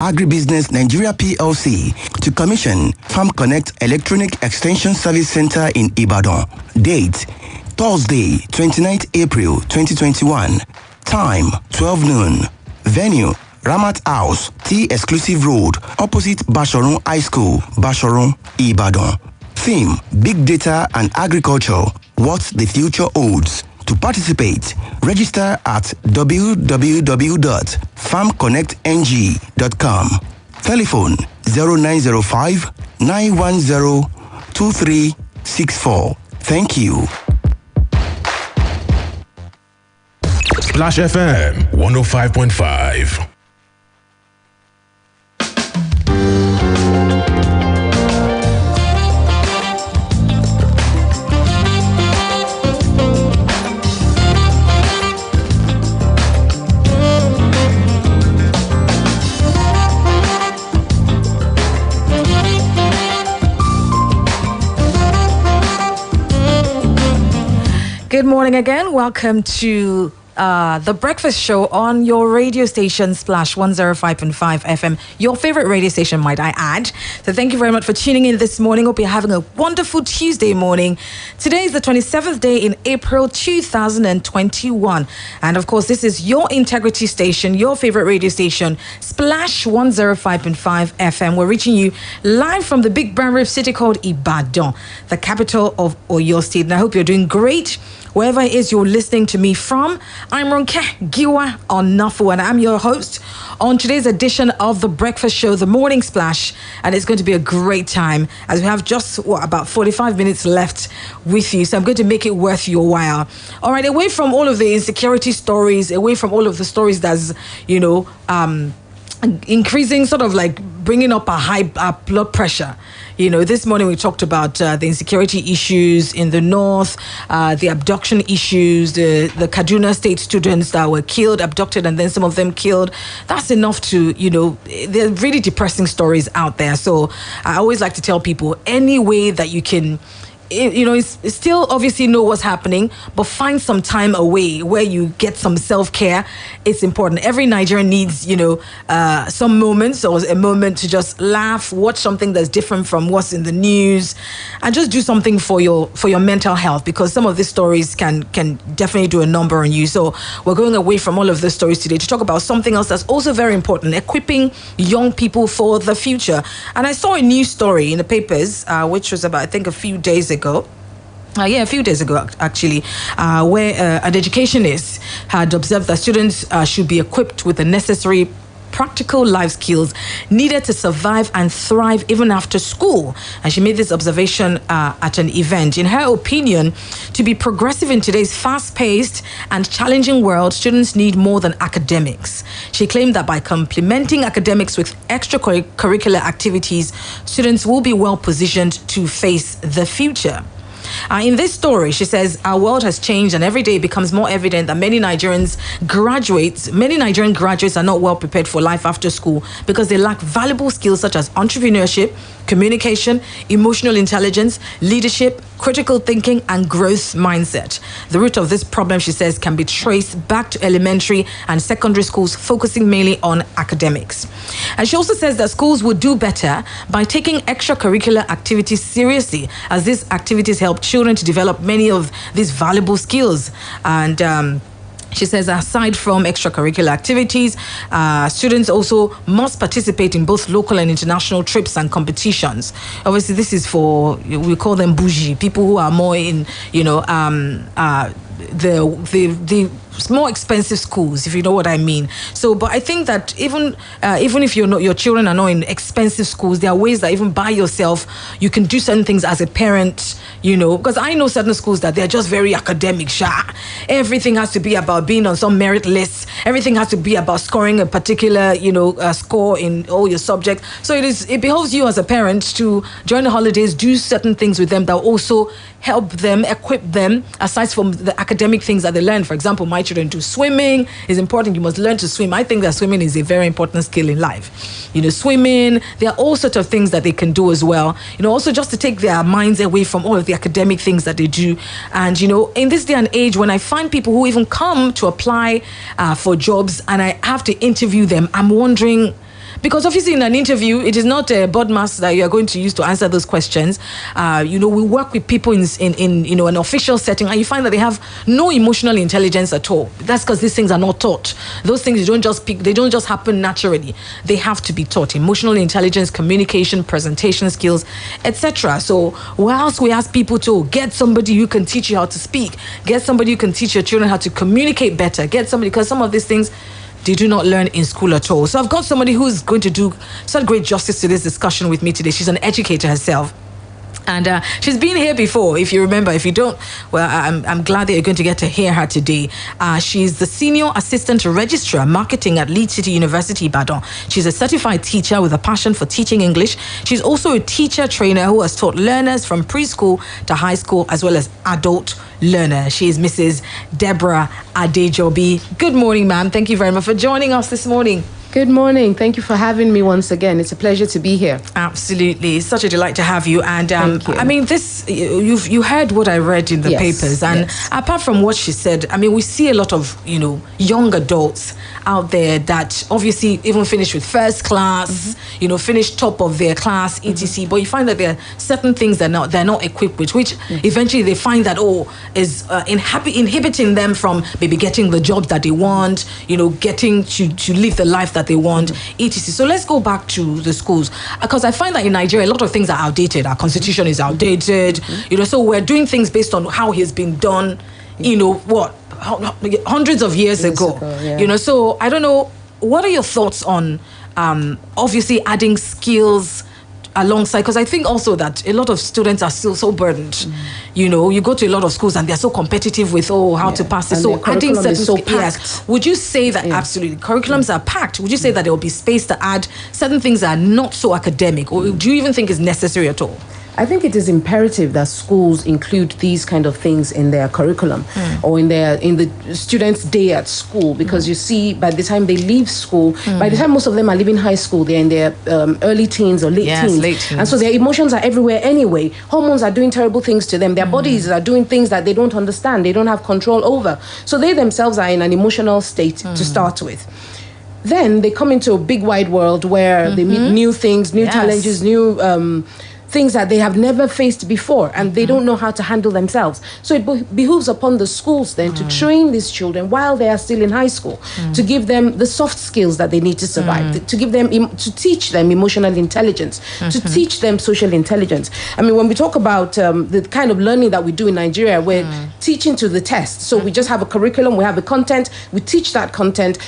Agribusiness Nigeria PLC to commission Farm Connect Electronic Extension Service Center in Ibadan. Date, Thursday, 29th April 2021. Time, 12 noon. Venue, Ramat House, T Exclusive Road, opposite Basharun High School, Basharun, Ibadan. Theme, Big Data and Agriculture, what the future holds. To participate, register at www.farmconnectng.com. Telephone 0905 910 2364. Thank you. Splash FM 105.5. Good morning again. Welcome to the breakfast show on your radio station, Splash 105.5 FM, your favorite radio station, might I add. So thank you very much for tuning in this morning. Hope you're having a wonderful Tuesday morning. Today is the 27th day in April 2021. And of course, this is your integrity station, your favorite radio station, Splash 105.5 FM. We're reaching you live from the big brand roof city called Ibadan, the capital of Oyo State. And I hope you're doing great wherever it is you're listening to me from. I'm Ronke Giwa Onafuwa, and I'm your host on today's edition of the breakfast show, The Morning Splash. And it's going to be a great time as we have just about 45 minutes left with you. So I'm going to make it worth your while. All right, away from all of the insecurity stories, away from all of the stories that's, increasing, sort of like bringing up a high blood pressure. This morning we talked about the insecurity issues in the north, the abduction issues, the Kaduna State students that were killed, abducted, and then some of them killed. That's enough to, they're really depressing stories out there. So I always like to tell people, any way that you can, it's still obviously know what's happening, but find some time away where you get some self-care. It's important. Every Nigerian needs, some moments or a moment to just laugh, watch something that's different from what's in the news, and just do something for your mental health, because some of these stories can definitely do a number on you. So we're going away from all of those stories today to talk about something else that's also very important, equipping young people for the future. And I saw a news story in the papers, which was about, I think, a few days ago, actually, where an educationist had observed that students should be equipped with the necessary practical life skills needed to survive and thrive even after school. And she made this observation at an event. In her opinion, to be progressive in today's fast-paced and challenging world, students need more than academics. She claimed that by complementing academics with extracurricular activities, students will be well positioned to face the future. In this story, she says, our world has changed, and every day it becomes more evident that many Nigerian graduates are not well prepared for life after school because they lack valuable skills such as entrepreneurship, communication, emotional intelligence, leadership, critical thinking, and growth mindset. The root of this problem, she says, can be traced back to elementary and secondary schools, focusing mainly on academics. And she also says that schools would do better by taking extracurricular activities seriously, as these activities help children to develop many of these valuable skills. And she says, aside from extracurricular activities, students also must participate in both local and international trips and competitions. Obviously, this is for, we call them bougie, people who are more in, the more expensive schools, if you know what I mean. So, but I think that even if your children are not in expensive schools, there are ways that even by yourself you can do certain things as a parent. Because I know certain schools that they're just very academic. Everything has to be about being on some merit list. Everything has to be about scoring a particular score in all your subjects. So it behoves you as a parent to, during the holidays, do certain things with them that also help them, equip them, aside from the academic things that they learn. For example, my children do swimming. It's important. You must learn to swim. I think that swimming is a very important skill in life. Swimming, there are all sorts of things that they can do as well. Also just to take their minds away from all of the academic things that they do. And, in this day and age, when I find people who even come to apply for jobs and I have to interview them, I'm wondering, because obviously in an interview, it is not a BODMAS that you are going to use to answer those questions. We work with people in an official setting, and you find that they have no emotional intelligence at all. That's because these things are not taught. Those things you don't just pick, they don't just happen naturally. They have to be taught. Emotional intelligence, communication, presentation skills, etc. So whilst we ask people to get somebody who can teach you how to speak, get somebody who can teach your children how to communicate better, get somebody, because some of these things they do not learn in school at all. So I've got somebody who's going to do such great justice to this discussion with me today. She's an educator herself. And she's been here before, if you remember. If you don't, well, I'm glad that you're going to get to hear her today. She's the Senior Assistant Registrar Marketing at Leeds City University, Ibadan. She's a certified teacher with a passion for teaching English. She's also a teacher trainer who has taught learners from preschool to high school, as well as adult learner. She is Mrs. Deborah Adejobi. Good morning, ma'am. Thank you very much for joining us this morning. Good morning. Thank you for having me once again. It's a pleasure to be here. Absolutely. It's such a delight to have you. And Thank you. I mean, you heard what I read in the papers. And apart from what she said, I mean, we see a lot of, young adults out there that obviously even finish with first class, finish top of their class, etc. But you find that there are certain things they're not equipped with, which eventually they find that, is inhibiting them from maybe getting the job that they want, getting to live the life that they want, etc. So let's go back to the schools, because I find that in Nigeria a lot of things are outdated. Our constitution is outdated, so we're doing things based on how it's been done, hundreds of years ago. So I don't know, what are your thoughts on obviously adding skills alongside, because I think also that a lot of students are still so burdened. You go to a lot of schools and they're so competitive with how to pass it. So adding certain would you say that absolutely curriculums are packed? Would you say that there will be space to add certain things that are not so academic, or do you even think it's necessary at all? I think it is imperative that schools include these kind of things in their curriculum or in the students' day at school, because you see, by the time they leave school, by the time most of them are leaving high school, they're in their early teens or late teens. And so their emotions are everywhere anyway. Hormones are doing terrible things to them. Their bodies are doing things that they don't understand, they don't have control over. So they themselves are in an emotional state to start with. Then they come into a big wide world where they meet new things, new challenges, new things that they have never faced before, and they don't know how to handle themselves. So it behooves upon the schools then to train these children while they are still in high school, to give them the soft skills that they need to survive, to give them, to teach them emotional intelligence, to teach them social intelligence. I mean, when we talk about the kind of learning that we do in Nigeria, we're teaching to the test. So we just have a curriculum, we have a content, we teach that content.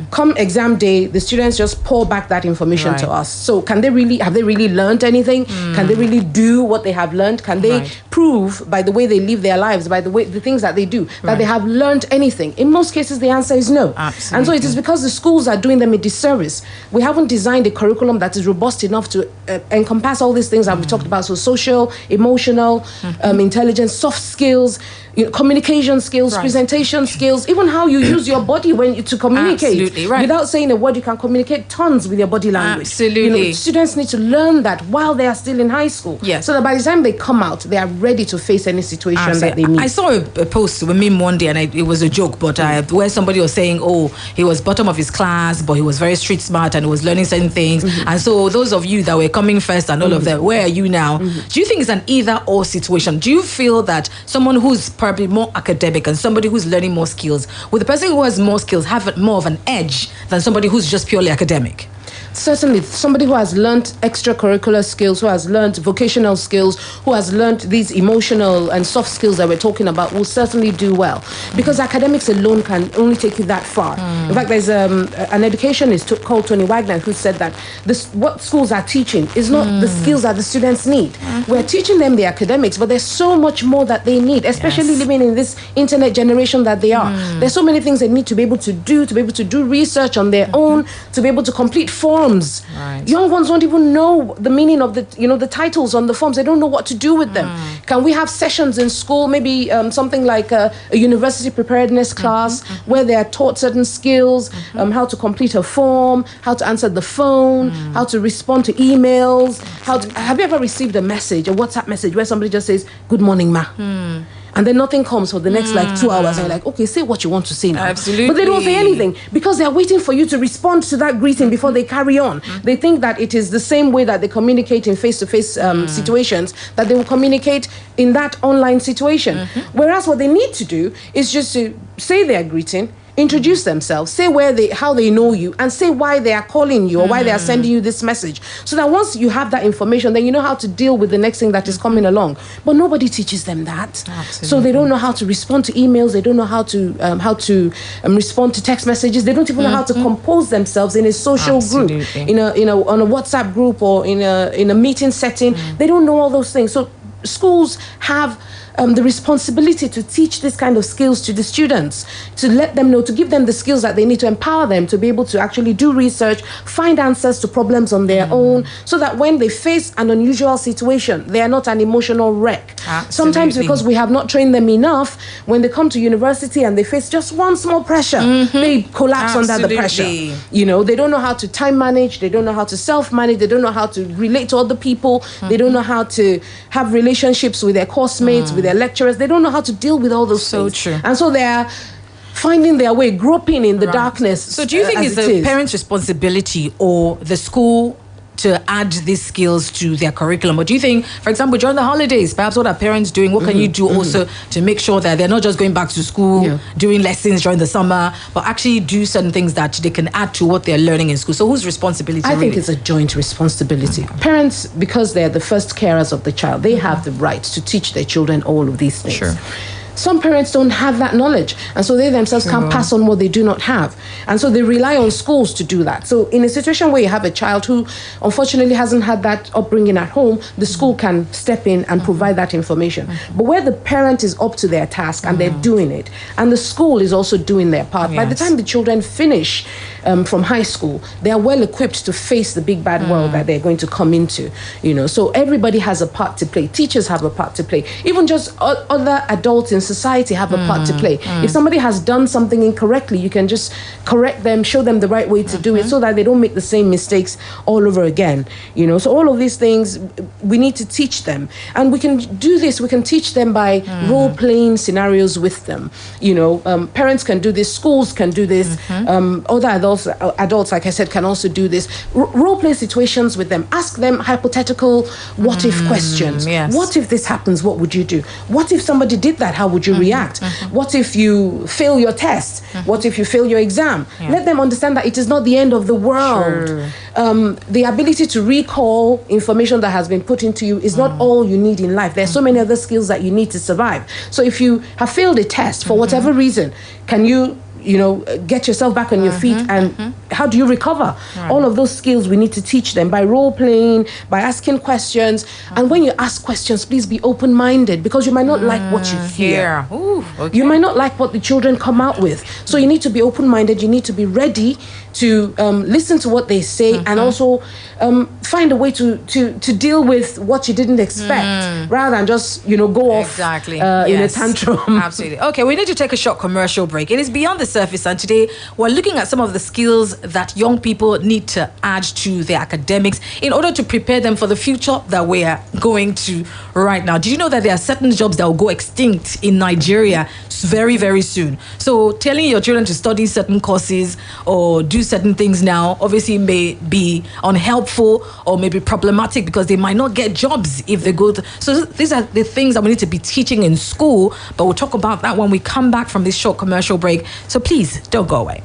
Come exam day, the students just pour back that information to us. So have they really learned anything? Can they really do what they have learned? Can they prove by the way they live their lives, by the things that they do, that they have learned anything? In most cases, the answer is no. Absolutely. And so it is because the schools are doing them a disservice. We haven't designed a curriculum that is robust enough to encompass all these things that we talked about. So social, emotional, intelligence, soft skills, communication skills, presentation skills, even how you use your body to communicate. Absolutely, right. Without saying a word, you can communicate tons with your body language. Absolutely. Students need to learn that while they are still in high school. Yes. So that by the time they come out, they are ready to face any situation that they meet. I saw a post, a meme one day, and it was a joke, but where somebody was saying, he was bottom of his class, but he was very street smart and he was learning certain things. And so those of you that were coming first and all of that, where are you now? Do you think it's an either or situation? Do you feel that someone who's probably more academic and somebody who's learning more skills, would the person who has more skills have more of an edge than somebody who's just purely academic? Certainly, somebody who has learned extracurricular skills, who has learned vocational skills, who has learned these emotional and soft skills that we're talking about will certainly do well, because academics alone can only take you that far. In fact, there's an educationist called Tony Wagner who said that what schools are teaching is not the skills that the students need. We're teaching them the academics, but there's so much more that they need, especially living in this internet generation that they are. There's so many things they need to be able to do research on their own, to be able to complete forms. Young ones don't even know the meaning of the titles on the forms. They don't know what to do with them. Can we have sessions in school, maybe something like a university preparedness class where they are taught certain skills, how to complete a form, how to answer the phone, how to respond to emails, have you ever received a WhatsApp message where somebody just says, "Good morning, ma"? and then nothing comes for the next like 2 hours, and you're like, okay, say what you want to say now. Absolutely. But they don't say anything because they're waiting for you to respond to that greeting before they carry on. They think that it is the same way that they communicate in face-to-face situations that they will communicate in that online situation. Whereas what they need to do is just to say their greeting, introduce themselves, say how they know you, and say why they are calling you or why they are sending you this message. So that once you have that information, then you know how to deal with the next thing that is coming along. But nobody teaches them that. Absolutely. So they don't know how to respond to emails. They don't know how to respond to text messages. They don't even know how to compose themselves in a social group, on a WhatsApp group or in a meeting setting. They don't know all those things. So schools have the responsibility to teach this kind of skills to the students, to let them know, to give them the skills that they need to empower them to be able to actually do research, find answers to problems on their own, so that when they face an unusual situation, they are not an emotional wreck. Absolutely. Sometimes because we have not trained them enough, when they come to university and they face just one small pressure, they collapse under the pressure. They don't know how to time manage, they don't know how to self-manage, they don't know how to relate to other people, they don't know how to have relationships with their course mates, with their lecturers. They don't know how to deal with all those things. So true. And so they are finding their way, groping in the darkness. So do you think it's the parents' responsibility or the school to add these skills to their curriculum? Or do you think, for example, during the holidays, perhaps what are parents doing? What can you do also to make sure that they're not just going back to school, doing lessons during the summer, but actually do certain things that they can add to what they're learning in school? So whose responsibility? I think it's a joint responsibility. Parents, because they're the first carers of the child, they have the right to teach their children all of these things. Sure. Some parents don't have that knowledge, and so they themselves can't pass on what they do not have. And so they rely on schools to do that. So in a situation where you have a child who unfortunately hasn't had that upbringing at home, the school can step in and provide that information. But where the parent is up to their task and they're doing it, and the school is also doing their part, by the time the children finish from high school, they are well equipped to face the big bad world that they're going to come into. So everybody has a part to play. Teachers have a part to play. Even just other adults in society have a part to play. If somebody has done something incorrectly, you can just correct them, show them the right way to do it, so that they don't make the same mistakes all over again. So all of these things we need to teach them, and we can do this. We can teach them by role-playing scenarios with them. Parents can do this, schools can do this, other adults, like I said, can also do this. Role-play situations with them. Ask them hypothetical what-if questions. Yes. What if this happens? What would you do? What if somebody did that? How would you react? What if you fail your test? What if you fail your exam? Let them understand that it is not the end of the world. Sure. The ability to recall information that has been put into you is not all you need in life. There's so many other skills that you need to survive. So if you have failed a test for whatever reason, can you get yourself back on your feet, and how do you recover? All of those skills we need to teach them by role playing, by asking questions. And when you ask questions, please be open-minded, because you might not like what you hear. Ooh, okay. You might not like what the children come out with. So you need to be open-minded. You need to be ready to listen to what they say, and also find a way to deal with what you didn't expect, rather than just go off in a tantrum. Absolutely. Okay, we need to take a short commercial break. It is Beyond the Surface, and today we're looking at some of the skills that young people need to add to their academics in order to prepare them for the future that we are going to right now. Did you know that there are certain jobs that will go extinct in Nigeria very, very soon? So telling your children to study certain courses or do certain things now obviously may be unhelpful or may be problematic, because they might not get jobs if they go to. So these are the things that we need to be teaching in school, but we'll talk about that when we come back from this short commercial break. So please don't go away.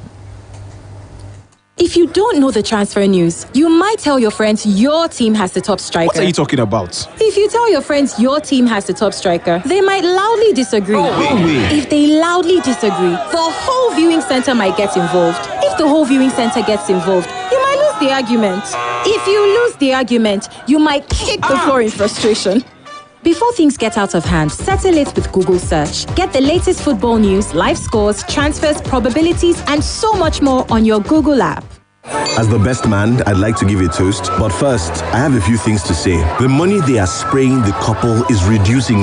If you don't know the transfer news, you might tell your friends your team has the top striker. What are you talking about? If you tell your friends your team has the top striker, they might loudly disagree. If they loudly disagree, the whole viewing center might get involved. If the whole viewing center gets involved, you might lose the argument. If you lose the argument, you might kick the floor in frustration. Before things get out of hand, settle it with Google Search. Get the latest football news, live scores, transfers, probabilities, and so much more on your Google app. As the best man, I'd like to give a toast. But first, I have a few things to say. The money they are spraying the couple is reducing.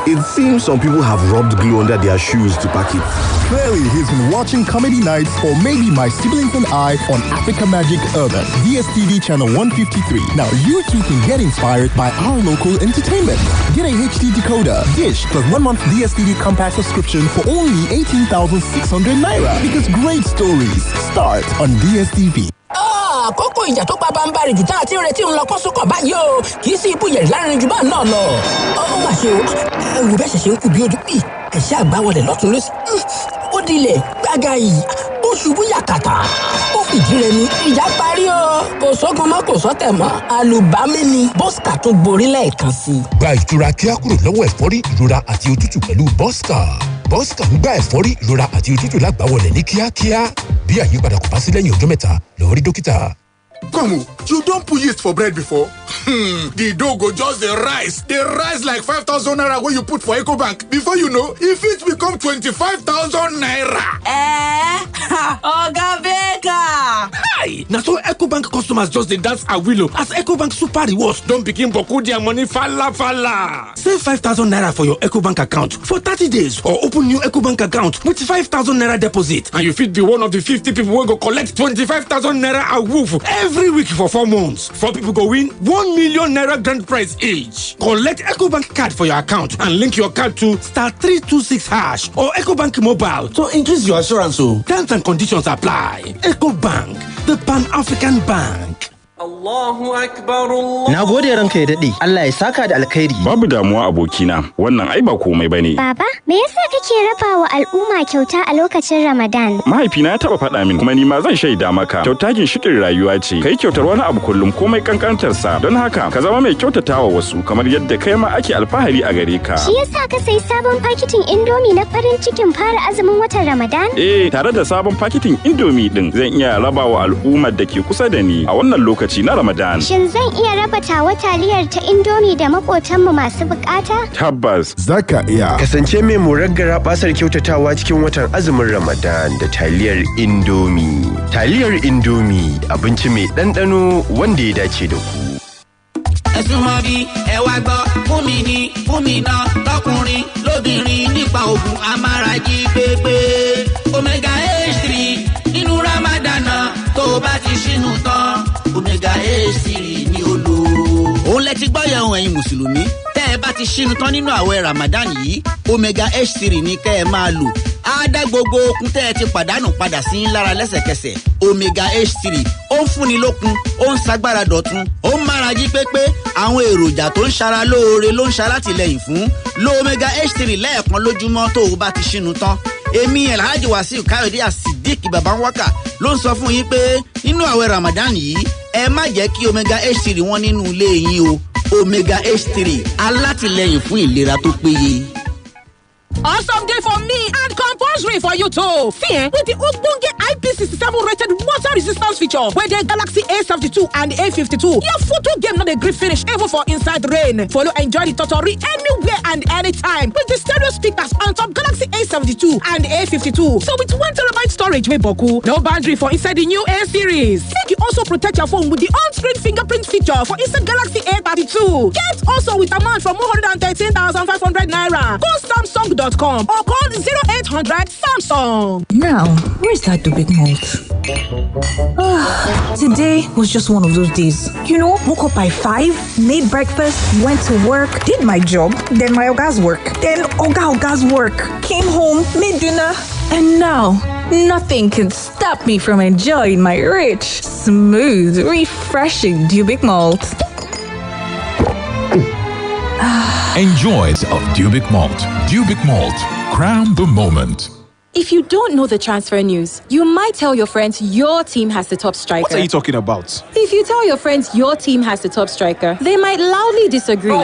It seems some people have rubbed glue under their shoes to pack it. Clearly, he's been watching comedy nights or maybe My Siblings and I on Africa Magic Urban, DSTV channel 153. Now you too can get inspired by our local entertainment. Get a HD decoder, dish, plus 1 month DSTV compact subscription for only 18,600 naira. Because great stories start on DSTV. Àkókò ìjà tó pa bámbárì jù tá àti retí ń lọ kó sókàn báyìí o. Kì í sí ibú yẹ̀rì láàrin jù bá náà lọ. Ó mà ṣe o. Ẹ̀rù bẹ́ẹ̀ ṣẹ̀ṣẹ̀ ń kú bí ojú pì. Ẹ̀ṣẹ́ àgbáwọlé lọ́tún lọ́sí. Ó dilẹ̀ gbága yìí. Ó ṣubú yàkàtà. Ó fìdí rẹ̀ ní ìjà parí o. Kò sógun mọ́ kò sọ́tẹ̀ mọ́. Àlùbámí ni Bọ́sìkà tún borí lẹ́ẹ̀kan sí. Gba ìtura kíá kúrò lọ́wọ́ ẹ̀fọ́rí, ìrora àti òtútù pẹ̀lú Bọ́sìkà. Bọ́sìkà ń gba ẹ̀fọ́rí, ìrora àti òtútù lágbàwọlé ní kíákíá. Bí àyípadà kò bá sí lẹ́yìn ọjọ́ mẹ́ta, lọ rí dókítà. Come, you don't put yeast for bread before? The dough go just the rise like 5,000 naira when you put for EcoBank. Before you know, if it become 25,000 naira. Oga Baker! Hi! Now so EcoBank customers just dey dance a willow as EcoBank Super Rewards don't begin boku their money falla. Save 5,000 naira for your EcoBank account for 30 days or open new EcoBank account with 5,000 naira deposit and you fit be one of the 50 people who go collect 25,000 naira a woof every week for 4 months. 4 people go win 1 million naira grand prize each. Collect EcoBank card for your account and link your card to *326# or EcoBank mobile to increase your assurance. Terms and conditions apply. EcoBank, the Pan-African Bank. Allahu Akbar Allah. Na gode ranka ya dade. Allah ya saka da alkhairi. Babu damuwa abokina. Wannan ai ba komai bane. Baba, me yasa kake rabawa al'umma kyauta a lokacin Ramadan? Mahaifina ya taba faɗa min kuma ni ma zan shaida maka. Kyauta ginshiƙin rayuwa ce. Kai kyautar wani abu kullum komai kankantar sa. Don haka ka zama mai kyautatawa wasu kamar yadda kai ma ake alfahari a gare ka. Shi yasa ka sai sabon paketin Indomie na farin cikin fara azumin watan Ramadan? Tare da sabon paketin Indomie din zan iya rabawa al'ummar da ke kusa da ni a wannan lokaci na Ramadan. Shin zan iya raba tawa taliyar ta Indomie da makotanmu masu bukata? Tabbas. Zaka iya. Kasance mai muraggara basar kyautatawa cikin watan azumin Ramadan da taliyar Indomie. Taliyar Indomie abinci mai ɗanɗano wanda ya dace da ku. Ẹ̀sùnmọ́ bí ẹ wá gbọ́ fún mi náà lọ́kùnrin lóbìnrin nípa òògùn amárají pépé. Omega H3 nínú Ramadan tó bá ti ṣínú tán. Omega H3 ni ó lò. Òun lẹ ti gbọ́ yẹn ohun ẹ̀yin Mùsùlùmí. Tẹ́ ẹ bá ti ṣínú tán nínú àwẹ̀ Ramadan yìí, Omega H3 ni kẹ́ ẹ máa lò. Á dá gbogbo okun tẹ́ ẹ ti pàdánù padà sí lára lẹ́sẹ̀kẹsẹ̀. Omega H3 ó ń fúnni lókun, ó ń ṣagbára dọ̀tun, ó ń mára jí pépé. Àwọn èròjà tó ń ṣara lóore ló ń ṣalátìlẹ́yìn fún. Lo Omega H3 lẹ́ẹ̀kan lójúmọ́ tó o bá ti ṣínú tán. Èmi Alhaji Wasiu Káyọ̀dé Asidik Babanwaka ló ń sọ fún yín pé nínú àwẹ̀ Ramadan yìí ẹ má jẹ́ kí Omega H3 wọ́n nínú ilé yín o. Omega H3 alátìlẹ́yìn fún ìlera tó péye. Awesome day for me and compulsory for you too. Fear with the Ogbonge IP67 rated water resistance feature where the Galaxy A72 and A52. Your photo game not a grip finish even for inside rain. Follow enjoy the tutorial anywhere and anytime with the stereo speakers on top Galaxy A72 and A52. So with 1TB storage with Boku, no boundary for inside the new A series. Make you also protect your phone with the on-screen fingerprint feature for inside Galaxy A32. Get also with amount from 113,500 naira. Go Samsung.com or call 0800 Samsung. Now, where's that big malt? Today was just one of those days. You know, woke up by 5, made breakfast, went to work, did my job, then my Oga's work, then Oga's work, came home, made dinner, and now nothing can stop me from enjoying my rich, smooth, refreshing Dubic malt. Enjoys of Dubic Malt. Dubic Malt. Crown the moment. If you don't know the transfer news, you might tell your friends your team has the top striker. What are you talking about? If you tell your friends your team has the top striker, they might loudly disagree.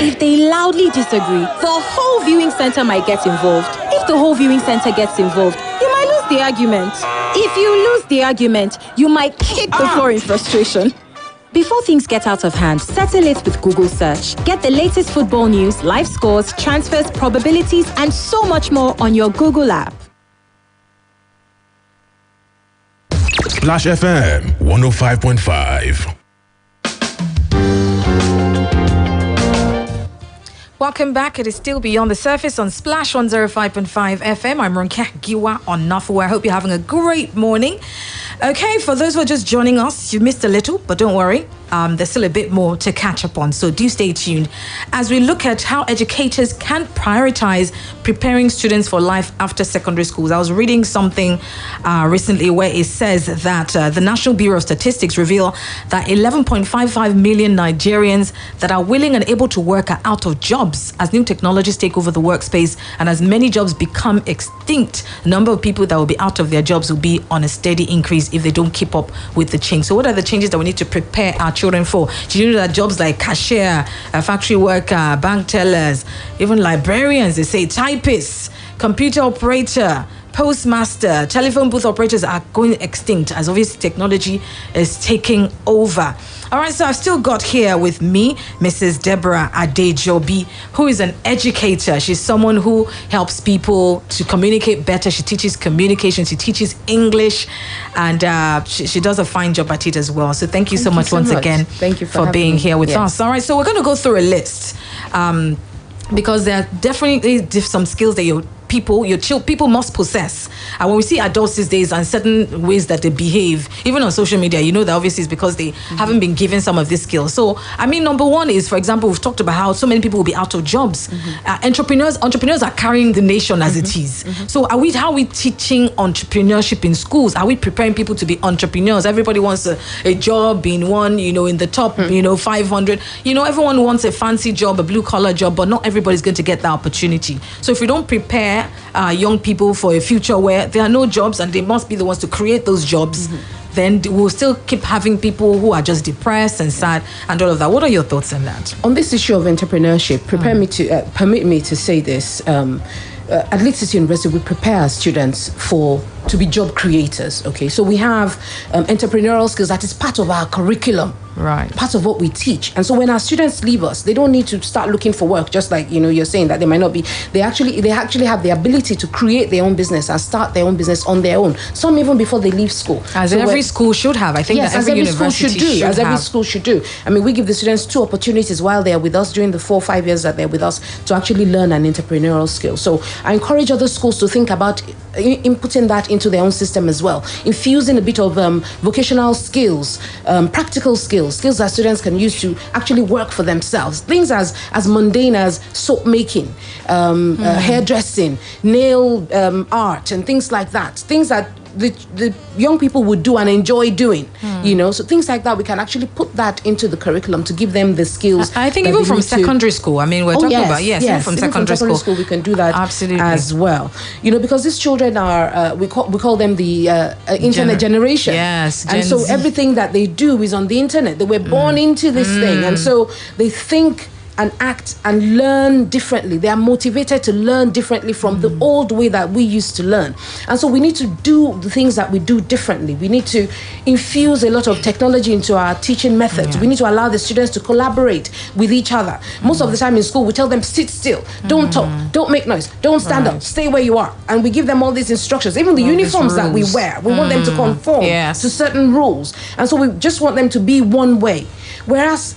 If they loudly disagree, the whole viewing center might get involved. If the whole viewing center gets involved, you might lose the argument. If you lose the argument, you might kick the floor in frustration. Before things get out of hand, settle it with Google Search. Get the latest football news, live scores, transfers, probabilities, and so much more on your Google app. Splash FM 105.5. Welcome back. It is still Beyond the Surface on Splash 105.5 FM. I'm Ronke Giwa Onafuwa. I hope you're having a great morning. Okay, for those who are just joining us, you missed a little, but don't worry. There's still a bit more to catch up on, so do stay tuned as we look at how educators can prioritize preparing students for life after secondary schools. I was reading something recently where it says that the National Bureau of Statistics reveal that 11.55 million Nigerians that are willing and able to work are out of jobs as new technologies take over the workspace, and as many jobs become extinct, the number of people that will be out of their jobs will be on a steady increase if they don't keep up with the change. So what are the changes that we need to prepare our children for? Do you know that jobs like cashier, factory worker, bank tellers, even librarians, they say typists, computer operator, postmaster, telephone booth operators are going extinct as obviously technology is taking over. All right, so I've still got here with me Mrs. Deborah Adejobi, who is an educator. She's someone who helps people to communicate better. She teaches communication, she teaches English, and she does a fine job at it as well. So thank you so much once again. Thank you for being here with us. All right, so we're going to go through a list because there are definitely some skills that people must possess. And when we see adults these days and certain ways that they behave, even on social media, you know that obviously it's because they haven't been given some of these skills. So, I mean, number one is, for example, we've talked about how so many people will be out of jobs. Entrepreneurs are carrying the nation as it is. So how are we teaching entrepreneurship in schools? Are we preparing people to be entrepreneurs? Everybody wants a job in one, in the top, 500. Everyone wants a fancy job, a blue collar job, but not everybody's going to get that opportunity. So if we don't prepare young people for a future where there are no jobs and they must be the ones to create those jobs, then we'll still keep having people who are just depressed and sad and all of that. What are your thoughts on that? On this issue of entrepreneurship, permit me to say this. At Leeds City University, we prepare our students to be job creators. Okay, so we have entrepreneurial skills that is part of our curriculum. Right. Part of what we teach. And so when our students leave us, they don't need to start looking for work, just like, you're saying that they might not be. They actually have the ability to create their own business and start their own business on their own. Some even before they leave school. As every school should have. I think that every university should do. As every school should do. I mean, we give the students 2 opportunities while they're with us during the 4 or 5 years that they're with us to actually learn an entrepreneurial skill. So I encourage other schools to think about inputting that into their own system as well. Infusing a bit of vocational skills, practical skills that students can use to actually work for themselves. Things as mundane as soap making, hairdressing, nail art, and things like that. Things that the young people would do and enjoy doing, so things like that, we can actually put that into the curriculum to give them the skills. I think even from secondary school, I mean, we're talking about, even from secondary school, we can do that absolutely as well. Because these children are, we call them the internet generation. Yes, and so everything that they do is on the internet. They were born into this thing, and so they think and act and learn differently. They are motivated to learn differently from the old way that we used to learn. And so we need to do the things that we do differently. We need to infuse a lot of technology into our teaching methods. We need to allow the students to collaborate with each other. Most of the time in school, we tell them, sit still, don't talk, don't make noise, don't stand up, stay where you are. And we give them all these instructions. Even the uniforms that we wear, we want them to conform to certain rules. And so we just want them to be one way. Whereas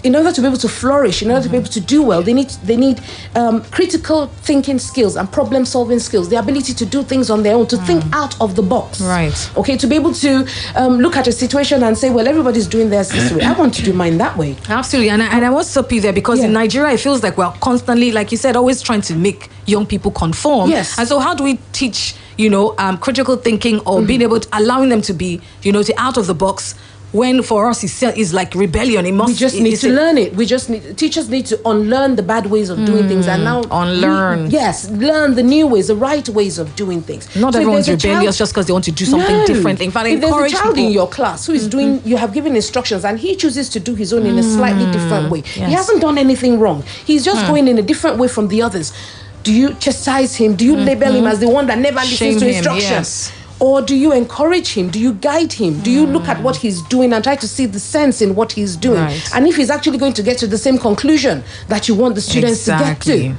in order to be able to flourish, in order to be able to do well, they need critical thinking skills and problem-solving skills, the ability to do things on their own, to think out of the box. Right. Okay, to be able to look at a situation and say, well, everybody's doing theirs this way. I want to do mine that way. Absolutely. And I want to stop you there because in Nigeria, it feels like we're constantly, like you said, always trying to make young people conform. Yes. And so how do we teach, critical thinking or being able to, allowing them to be, to out of the box, when for us it's like rebellion? We just need to learn it. Teachers need to unlearn the bad ways of doing things and now unlearn. Learn the new ways, the right ways of doing things. Not everyone's rebellious just because they want to do something different. In fact, if there's a child in your class who is doing, you have given instructions and he chooses to do his own in a slightly different way. Yes. He hasn't done anything wrong. He's just going in a different way from the others. Do you chastise him? Do you label him as the one that never listens to instructions? Yes. Or do you encourage him? Do you guide him? Do you look at what he's doing and try to see the sense in what he's doing? Right. And if he's actually going to get to the same conclusion that you want the students to get to.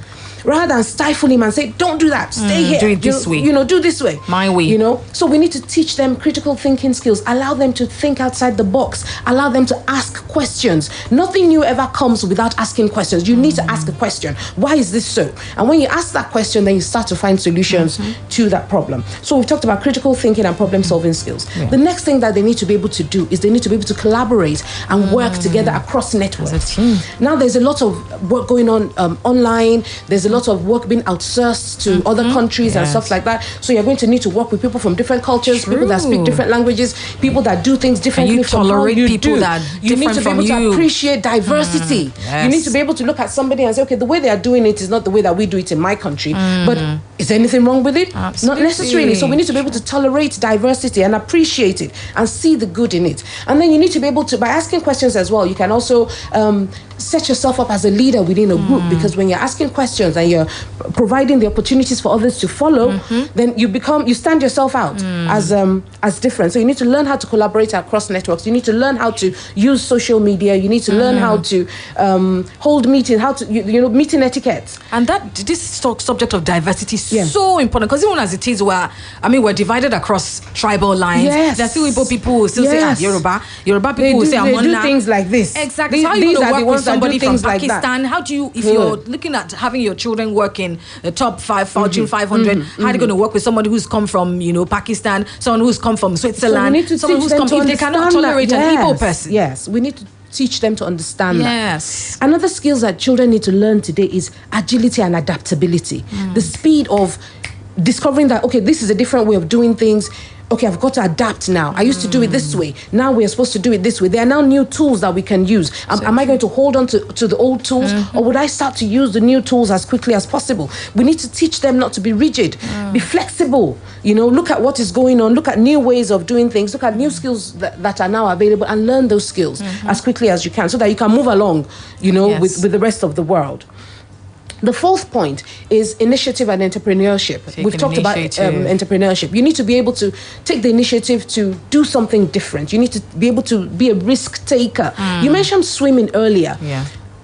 rather than stifle him and say, don't do that, stay here. Do it this way. Do this way. My way. So we need to teach them critical thinking skills, allow them to think outside the box, allow them to ask questions. Nothing new ever comes without asking questions. You need to ask a question. Why is this so? And when you ask that question, then you start to find solutions to that problem. So we've talked about critical thinking and problem solving skills. Yeah. The next thing that they need to be able to do is they need to be able to collaborate and work together across networks. As a team. Now there's a lot of work going on online. There's a lot of work being outsourced to other countries and stuff like that. So you're going to need to work with people from different cultures, people that speak different languages, people that do things differently from how you people do. That you need to be able to appreciate diversity. You need to be able to look at somebody and say, okay, the way they are doing it is not the way that we do it in my country. But is there anything wrong with it? Absolutely. Not necessarily. So we need to be able to tolerate diversity and appreciate it and see the good in it. And then you need to be able to, by asking questions as well, you can also set yourself up as a leader within a group, because when you're asking questions and you're providing the opportunities for others to follow, then you stand yourself out as different. So you need to learn how to collaborate across networks. You need to learn how to use social media. You need to learn how to hold meetings, how to meeting etiquette. And this subject of diversity is so important, because even as it is, we're divided across tribal lines. Yes. There's still people who still say Yoruba people who say Amona. They do things like this. Exactly. How These you are work the with ones somebody from Pakistan? Like How do you, if you're looking at having your children work in the top 5 Fortune 500, how are you going to work with somebody who's come from Pakistan, someone who's come from Switzerland, someone who's come, if they cannot tolerate an Igbo person? Yes, we need to teach them to understand that. Another skills that children need to learn today is agility and adaptability. The speed of discovering that, okay, this is a different way of doing things. Okay, I've got to adapt now. I used to do it this way. Now we're supposed to do it this way. There are now new tools that we can use. Am I going to hold on to the old tools, or would I start to use the new tools as quickly as possible? We need to teach them not to be rigid, be flexible. Look at what is going on. Look at new ways of doing things. Look at new skills that are now available, and learn those skills as quickly as you can, so that you can move along, with the rest of the world. The fourth point is initiative and entrepreneurship. We've talked about entrepreneurship. You need to be able to take the initiative to do something different. You need to be able to be a risk taker. You mentioned swimming earlier.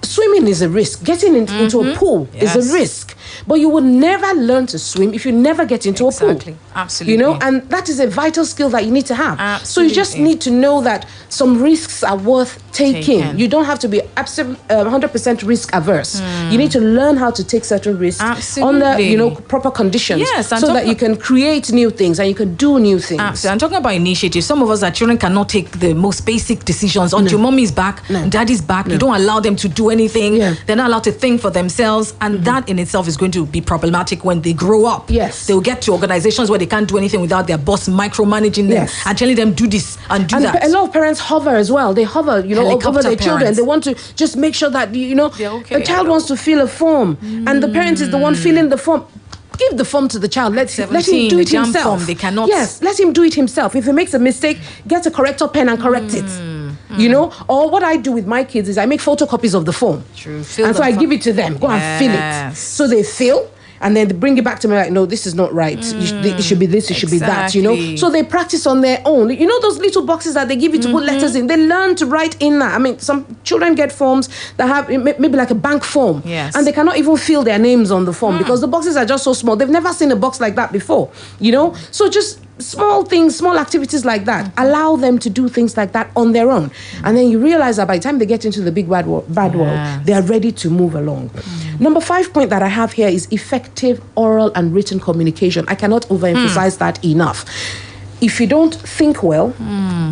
Swimming is a risk. Getting into a pool is a risk. But you will never learn to swim if you never get into a pool. Absolutely. And that is a vital skill that you need to have. Absolutely. So you just need to know that some risks are worth taking. You don't have to be 100% risk averse. You need to learn how to take certain risks under proper conditions, so that you can create new things and you can do new things. Absolutely. I'm talking about initiatives. Some of us, our children cannot take the most basic decisions. Until mommy's back, daddy's back, you don't allow them to do anything. They're not allowed to think for themselves, and that in itself is going to be problematic when they grow up. They will get to organizations where they can't do anything without their boss micromanaging them and telling them do this and do that. A lot of parents hover as well. They hover, over their children. They want to just make sure that a child wants to fill a form, and the parent is the one filling the form. Give the form to the child. Let him do it himself. Form, they cannot. Yes, let him do it himself. If he makes a mistake, get a corrector pen and correct it. Or what I do with my kids is I make photocopies of the form. And so I give it to them. Go and fill it. So they fill. And then they bring it back to me like, no, this is not right. It should be this, it should be that, So they practice on their own. Those little boxes that they give you to put letters in, they learn to write in that. I mean, some children get forms that have maybe like a bank form. And they cannot even fill their names on the form because the boxes are just so small. They've never seen a box like that before, So just small things, small activities like that, allow them to do things like that on their own. And then you realize that by the time they get into the big bad world, they are ready to move along. Number 5 point that I have here is effective oral and written communication. I cannot overemphasize that enough. If you don't think well,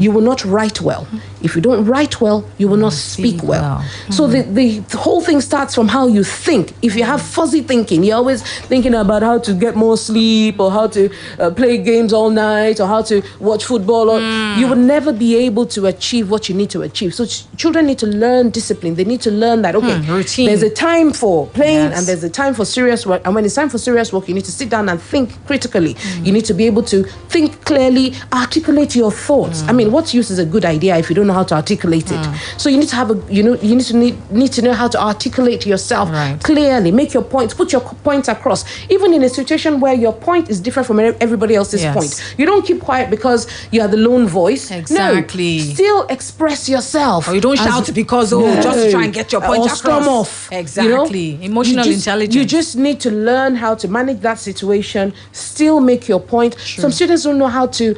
you will not write well. If you don't write well, you will not speak well. So the whole thing starts from how you think. If you have fuzzy thinking, you're always thinking about how to get more sleep, or how to play games all night, or how to watch football, or you will never be able to achieve what you need to achieve. So children need to learn discipline. They need to learn that, routine. There's a time for playing and there's a time for serious work. And when it's time for serious work, you need to sit down and think critically. You need to be able to think clearly, quickly articulate your thoughts. I mean, what use is a good idea if you don't know how to articulate it? So you need to have you need to know how to articulate yourself clearly, make your points, put your points across. Even in a situation where your point is different from everybody else's point, you don't keep quiet because you are the lone voice. Exactly. No, still express yourself. Or you don't shout because just to try and get your point across. Storm off. Exactly. Emotional intelligence. You just need to learn how to manage that situation, still make your point. Some students don't know how to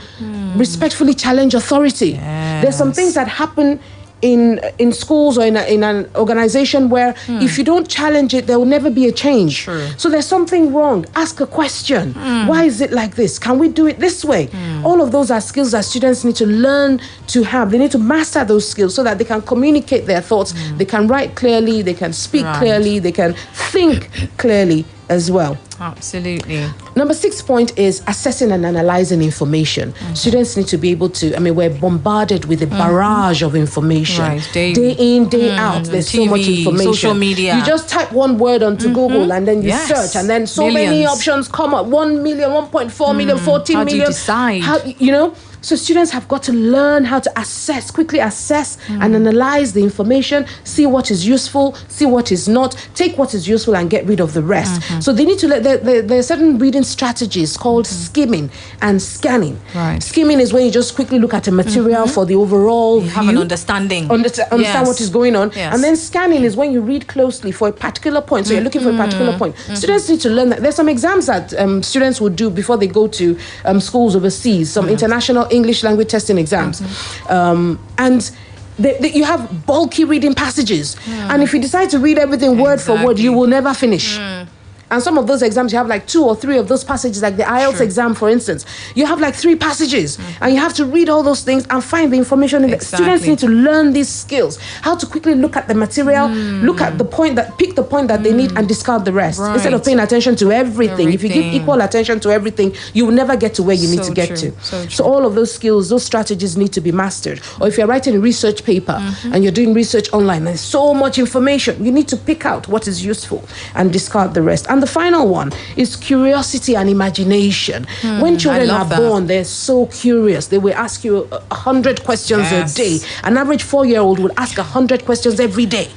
respectfully challenge authority. There's some things that happen in schools or in an organization where if you don't challenge it, there will never be a change. So there's something wrong. Ask a question. Why is it like this? Can we do it this way? All of those are skills that students need to learn to have. They need to master those skills so that they can communicate their thoughts. They can write clearly. They can speak clearly. They can think clearly as well. Absolutely. Number 6 point is assessing and analyzing information. Students need to be able to, we're bombarded with a barrage of information. Day in, day out. There's TV, so much information. Social media. You just type one word onto Google and then you search, and then so many options come up. 1 million, 1.4 million, 14 million. How do you decide? So students have got to learn how to quickly assess and analyze the information, see what is useful, see what is not, take what is useful and get rid of the rest. So they need to there are certain reading strategies called skimming and scanning. Skimming is when you just quickly look at a material for the overall view. Have an understanding. Understand what is going on. And then scanning is when you read closely for a particular point. So you're looking for a particular point. Students need to learn that. There's some exams that students would do before they go to schools overseas, some international English language testing exams. And you have bulky reading passages. And if you decide to read everything word for word, you will never finish. And some of those exams, you have like 2 or 3 of those passages, like the IELTS exam, for instance. You have like 3 passages, and you have to read all those things and find the information. Students need to learn these skills, how to quickly look at the material, look at pick the point that they need and discard the rest. Instead of paying attention to everything. If you give equal attention to everything, you will never get to where you need to get to. So all of those skills, those strategies need to be mastered. Or if you're writing a research paper and you're doing research online, there's so much information. You need to pick out what is useful and discard the rest. And the final one is curiosity and imagination. When children are born, they're so curious. They will ask you 100 questions a day. An average 4-year-old would ask 100 questions every day.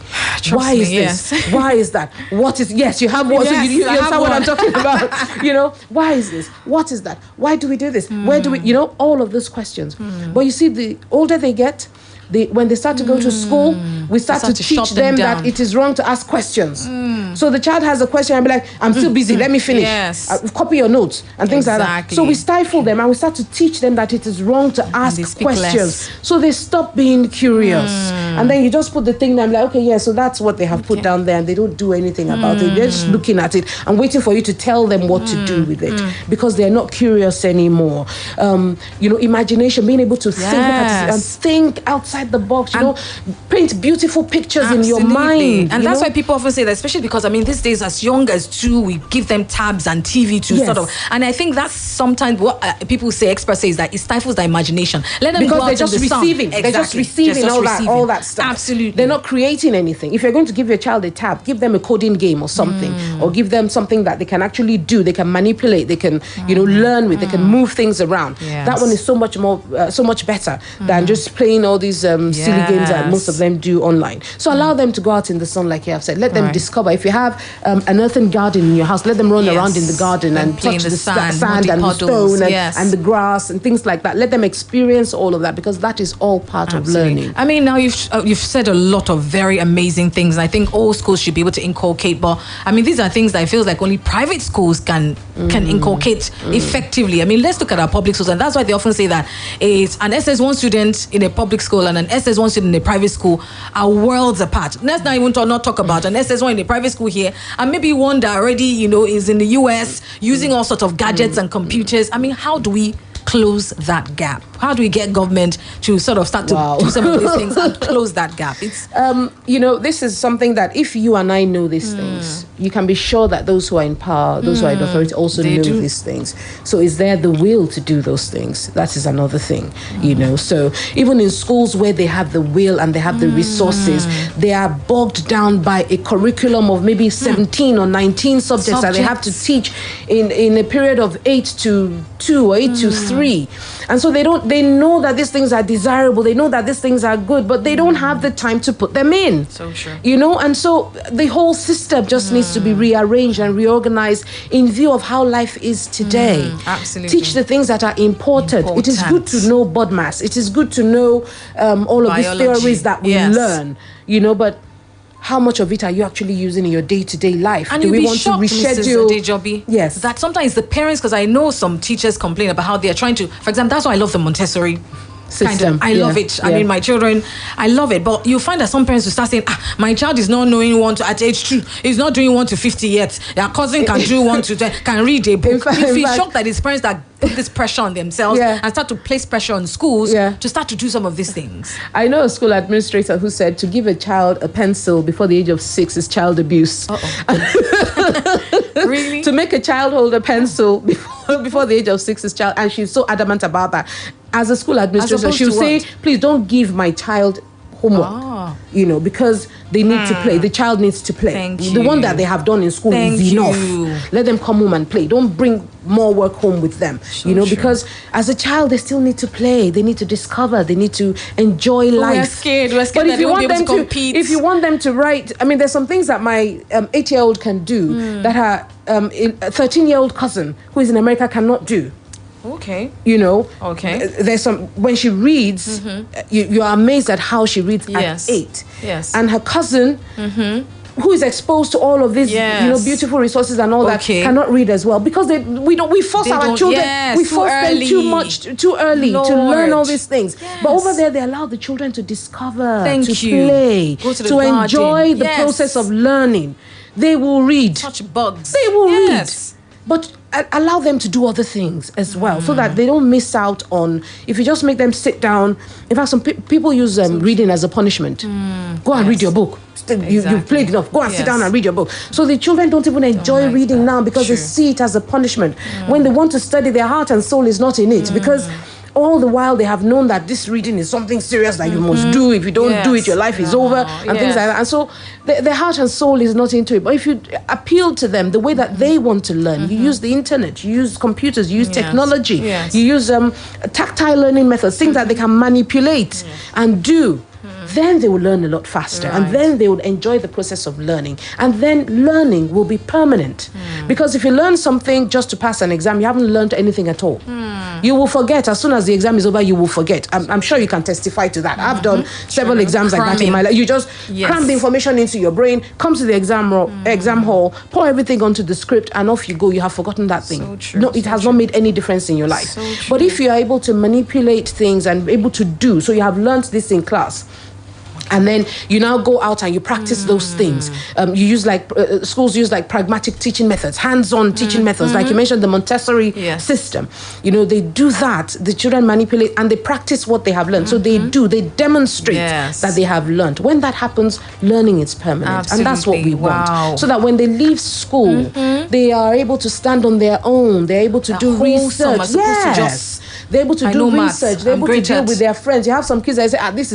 Why is this? Why is that? What is... Yes, you have one. So you understand what I'm talking about. Why is this? What is that? Why do we do this? Where do we... all of those questions. But you see, the older they get, when they start to go to school, we start to teach them that it is wrong to ask questions. So the child has a question and be like, I'm still busy, let me finish. Copy your notes and things like that. So we stifle them and we start to teach them that it is wrong to ask questions. So they stop being curious. And then you just put the thing there and be like, okay, so that's what they have put down there, and they don't do anything about it. They're just looking at it and waiting for you to tell them what to do with it, because they're not curious anymore. Imagination, being able to think and think outside the box, paint beautiful pictures in your mind. And that's why people often say that, especially because these days, as young as 2, we give them tabs and TV to sort of, and I think that's sometimes what people say, experts say, is that it stifles their imagination. Let them because go out they're just in the receiving. sun. They're just receiving all that stuff. Absolutely. They're not creating anything. If you're going to give your child a tab, give them a coding game or something, or give them something that they can actually do. They can manipulate. They can, learn with. They can move things around. That one is so much more, so much better than just playing all these silly games that most of them do online. So allow them to go out in the sun, like you have said. Let them discover. If you have an earthen garden in your house, let them run around in the garden and touch the sand and the stone and the grass and things like that. Let them experience all of that, because that is all part of learning. Now you've said a lot of very amazing things, and I think all schools should be able to inculcate. But these are things that it feels like only private schools can inculcate effectively. Let's look at our public schools, and that's why they often say that it's an SS1 student in a public school and an SS1 student in a private school are worlds apart. Let's not even talk about an SS1 in a private school here, and maybe one that already is in the US using all sorts of gadgets and computers. How do we close that gap? How do we get government to sort of start to do some of these things and close that gap? It's this is something that if you and I know these things, you can be sure that those who are in power, those who are in authority also know these things. So is there the will to do those things? That is another thing, So even in schools where they have the will and they have the resources, they are bogged down by a curriculum of maybe 17 or 19 subjects that they have to teach in a period of 8 to 2 or 8 to 3. 3. And so they know that these things are desirable, they know that these things are good, but they don't have the time to put them in. So true. And so the whole system just needs to be rearranged and reorganized in view of how life is today. Absolutely. Teach the things that are important. It is good to know body mass. It is good to know all of these theories that we learn, but how much of it are you actually using in your day-to-day life? And do we want shocked, to reschedule? Mrs. Adejobi, yes, that sometimes the parents, because I know some teachers complain about how they are trying to, for example, that's why I love the Montessori system. I love it. I mean, my children, I love it. But you find that some parents will start saying, my child is not knowing 1 to at age 2. He's not doing 1 to 50 yet. Their cousin can do 1 to 10, can read a book. You feel shocked that it's parents that put this pressure on themselves and start to place pressure on schools to start to do some of these things. I know a school administrator who said to give a child a pencil before the age of 6 is child abuse. Really? To make a child hold a pencil before the age of 6 is child, and she's so adamant about that. As a school administrator, she'll say, please don't give my child homework, because they need to play. The child needs to play. The one that they have done in school is enough. Let them come home and play. Don't bring more work home with them, because as a child, they still need to play. They need to discover. They need to enjoy life. We're scared But if you want them to compete. If you want them to write, I mean, there's some things that my 8-year-old can do that her 13-year-old cousin who is in America cannot do. Okay. Okay. There's some, when she reads, you are amazed at how she reads at 8. Yes. And her cousin, who is exposed to all of these, beautiful resources and all that, cannot read as well, because we force our children, we force them too early to learn all these things. But over there, they allow the children to discover, play, to enjoy the process of learning. They will read. Touch bugs. They will read. But allow them to do other things as well, so that they don't miss out on, if you just make them sit down. In fact, some people use reading as a punishment. Go and read your book. You've played enough. Go and sit down and read your book. So the children don't even enjoy reading now, because they see it as a punishment. When they want to study, their heart and soul is not in it, because all the while they have known that this reading is something serious that you must do. If you don't do it, your life is over, and things like that. And so their heart and soul is not into it. But if you appeal to them the way that they want to learn, you use the internet, you use computers, you use technology, you use tactile learning methods, things that they can manipulate and do, then they will learn a lot faster, and then they will enjoy the process of learning, and then learning will be permanent. Because if you learn something just to pass an exam, you haven't learned anything at all. You will forget. As soon as the exam is over, you will forget. I'm sure you can testify to that. I've done several exams like that in my life. You just cram the information into your brain, come to the exam hall, pour everything onto the script, and off you go. You have forgotten that thing. It has not made any difference in your life. But if you are able to manipulate things and able to do, so you have learned this in class, and then you now go out and you practice those things. You use schools use pragmatic teaching methods, hands-on teaching methods, like you mentioned, the Montessori system. They do that. The children manipulate and they practice what they have learned. So they demonstrate that they have learned. When that happens, learning is permanent. And that's what we want. So that when they leave school, they are able to stand on their own. They're able to do research. They're able to do research. They're able to deal with their friends. You have some kids that say, this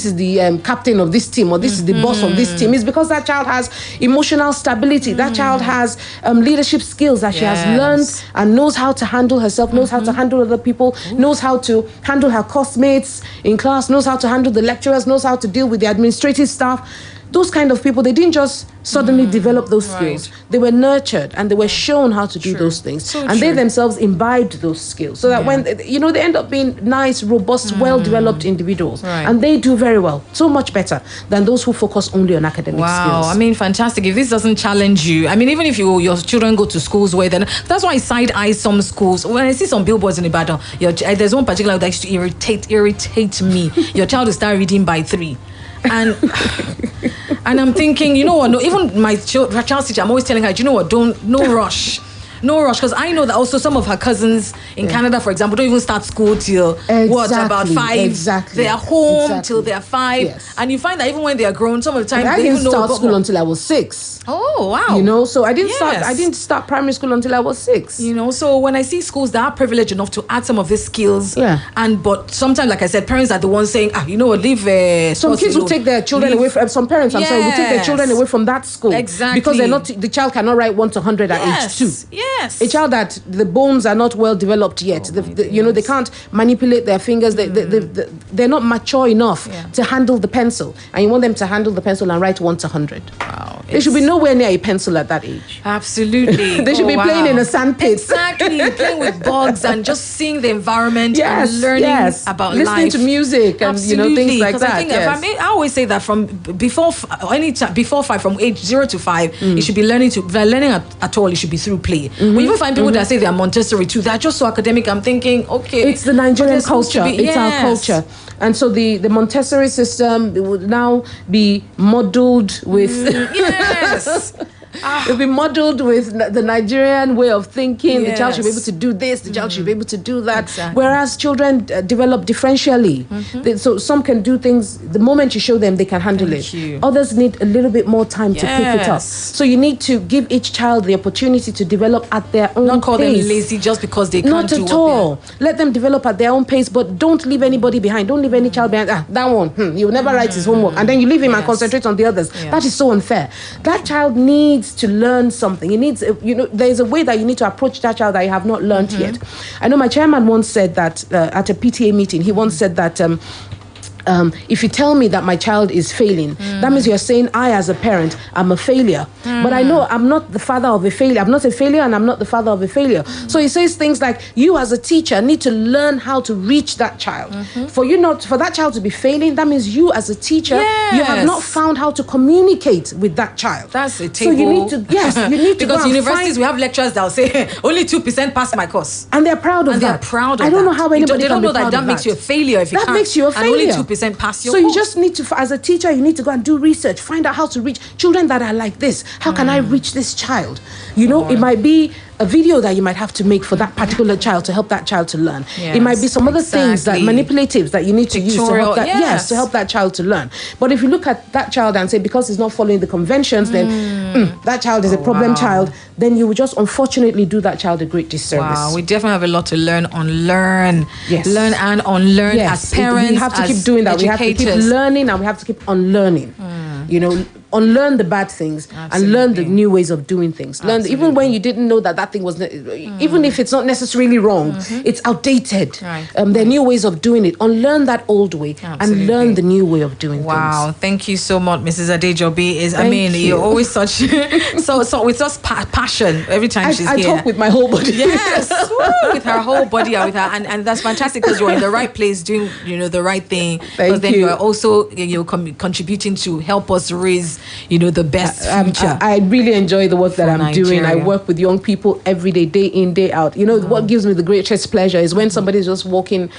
is the captain of this team, or this is the boss of this team. It's because that child has emotional stability. That child has leadership skills that she has learned and knows how to handle herself, knows how to handle other people, knows how to handle her classmates in class, knows how to handle the lecturers, knows how to deal with the administrative staff. Those kind of people, they didn't just suddenly develop those skills. They were nurtured and they were shown how to do those things. They themselves imbibed those skills, so that when they end up being nice, robust, well-developed individuals. And they do very well, so much better than those who focus only on academic skills. I mean, fantastic. If this doesn't challenge you, I mean, even if your children go to schools where that's why I side-eye some schools. When I see some billboards in Ibadan, there's one particular that used to irritate me. Your child will start reading by 3. And I'm thinking, you know what? No, even my child's teacher, I'm always telling her, you know what? No rush. No rush, because I know that also some of her cousins in Canada, for example, don't even start school till about 5. They are home till they're 5, and you find that even when they are grown, some of the time I didn't start school until I was 6. Oh wow! So I didn't start primary school until I was 6. So when I see schools that are privileged enough to add some of these skills, but sometimes, like I said, parents are the ones saying, leave. Some kids will take their children away from. Some parents, will take their children away from that school, because they're not. The child cannot write 1 to 100 at age 2. Yes. A child that the bones are not well developed yet. They can't manipulate their fingers. They're not mature enough to handle the pencil. And you want them to handle the pencil and write 1 to 100. Wow. They should be nowhere near a pencil at that age. Absolutely. They should be playing in a sandpit. Exactly. Playing with bugs and just seeing the environment and learning about listening life. To music and things like that. I always say that from before 5, from age 0 to 5, you should be learning at all. It should be through play. We even find people that say they are Montessori too. They're just so academic. I'm thinking, okay, it's the Nigerian culture. It's our culture, and so the Montessori system would now be modeled with. Yes. It'll be modeled with the Nigerian way of thinking. Yes. The child should be able to do this, the child should be able to do that. Exactly. Whereas children develop differentially. So some can do things, the moment you show them, they can handle it. Others need a little bit more time to pick it up. So you need to give each child the opportunity to develop at their own pace. Not call them lazy just because they can't do Not at all. Let them develop at their own pace, but don't leave anybody behind. Don't leave any child behind. That one, he will never write his homework. And then you leave him and concentrate on the others. That is so unfair. That child needs to learn something. He needs, there's a way that you need to approach that child that you have not learned yet. I know my chairman once said that at a PTA meeting, he once said that if you tell me that my child is failing, that means you're saying I, as a parent, am a failure. But I know I'm not the father of a failure. I'm not a failure and I'm not the father of a failure. So he says things like, you as a teacher need to learn how to reach that child. For that child to be failing, that means you as a teacher, you have not found how to communicate with that child. That's a table. So you need to, because universities, we have lecturers that will say, only 2% pass my course. And they're proud of that. I don't know how anybody can be proud of that. That makes you a failure if you can't. That makes you a failure. And only 2% pass your course. You just need to, as a teacher, you need to go and do research, find out how to reach children that are like this. How can I reach this child? It might be a video that you might have to make for that particular child to help that child to learn. Yes, it might be some other things, that manipulatives that you need to use to help that, to help that child to learn. But if you look at that child and say, because he's not following the conventions, then that child is a problem child, then you will just unfortunately do that child a great disservice. Wow, we definitely have a lot to learn, unlearn. Yes. Learn and unlearn as parents. We have to keep doing that. Educators. We have to keep learning and we have to keep unlearning. Unlearn the bad things and learn the new ways of doing things. Learn even when you didn't know that thing was, even if it's not necessarily wrong, it's outdated. Right. There are new ways of doing it. Unlearn that old way and learn the new way of doing things. Wow, thank you so much, Mrs. Adejobi. You're always such so with such passion every time she's here. I talk with my whole body. Yes, with her whole body and with her, and that's fantastic because you're in the right place doing the right thing. Because then you are also contributing to help us raise the best future. I really enjoy the work that I'm doing. I work with young people every day in, day out. What gives me the greatest pleasure is when somebody's just walking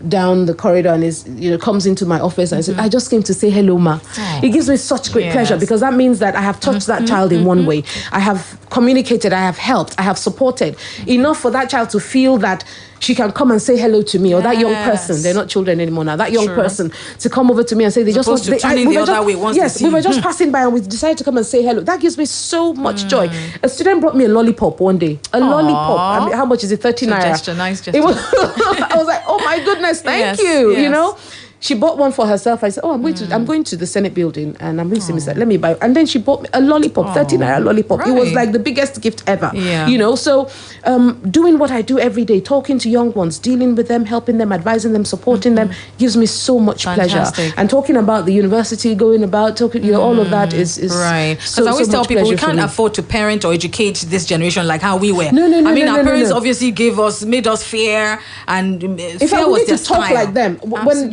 down the corridor and comes into my office and says, I just came to say hello, ma. It gives me such great pleasure because that means that I have touched that child in one way. I have communicated, I have helped, I have supported enough for that child to feel that she can come and say hello to me, or that young person, they're not children anymore now, that young person to come over to me and say we were just passing by and we decided to come and say hello. That gives me so much joy. A student brought me a lollipop one day. Lollipop. I mean, how much is it? 30 naira. Nice gesture. I was like, oh my goodness, thank you. She bought one for herself. I said, I'm going to the Senate building and I'm going to see Mr. Let me buy. And then she bought me a lollipop, 30 naira lollipop. Right. It was like the biggest gift ever. Yeah. So doing what I do every day, talking to young ones, dealing with them, helping them, advising them, supporting them, gives me so much pleasure. And talking about the university, going about, talking, all of that is right. Because I always tell people we can't afford to parent or educate this generation like how we were. No. Our parents obviously made us fear, and fear was their style. Talk like them.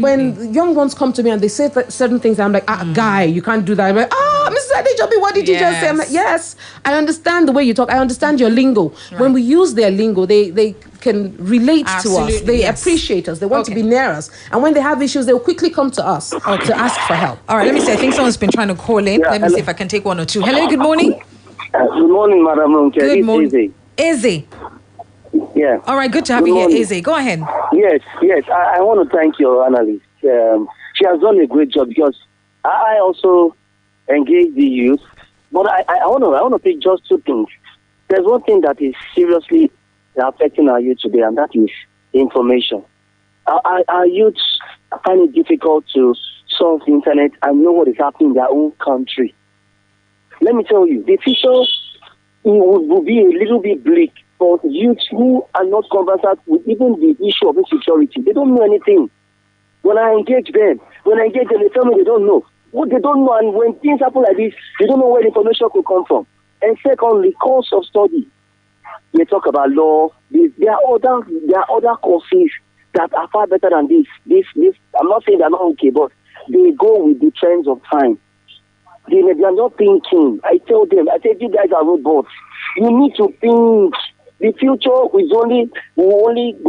When young ones come to me and they say certain things, I'm like, guy, you can't do that. I'm like, Mrs. Adejobi, what did you just say? I'm like, yes, I understand the way you talk. I understand your lingo. Right. When we use their lingo, they can relate to us. They appreciate us. They want to be near us. And when they have issues, they'll quickly come to us to ask for help. All right, let me see. I think someone's been trying to call in. Let me see if I can take one or two. Hello, good morning. Good morning, Madam Ronke. Good morning. Eze. Yeah. All right, good to have you here, Eze. Go ahead. Yes. I want to thank your analyst. She has done a great job because I also engage the youth. But I want to pick just two things. There's one thing that is seriously affecting our youth today, and that is information. Our youth find it difficult to surf the internet and know what is happening in their own country. Let me tell you, the future will be a little bit bleak for youth who are not conversant with even the issue of insecurity. They don't know anything. When I engage them, they tell me they don't know. What they don't know, and when things happen like this, they don't know where the information could come from. And secondly, course of study. They talk about law. There are other courses that are far better than this. This. I'm not saying they're not okay, but they go with the trends of time. They are not thinking. I tell them, you guys are robots. You need to think. The future will only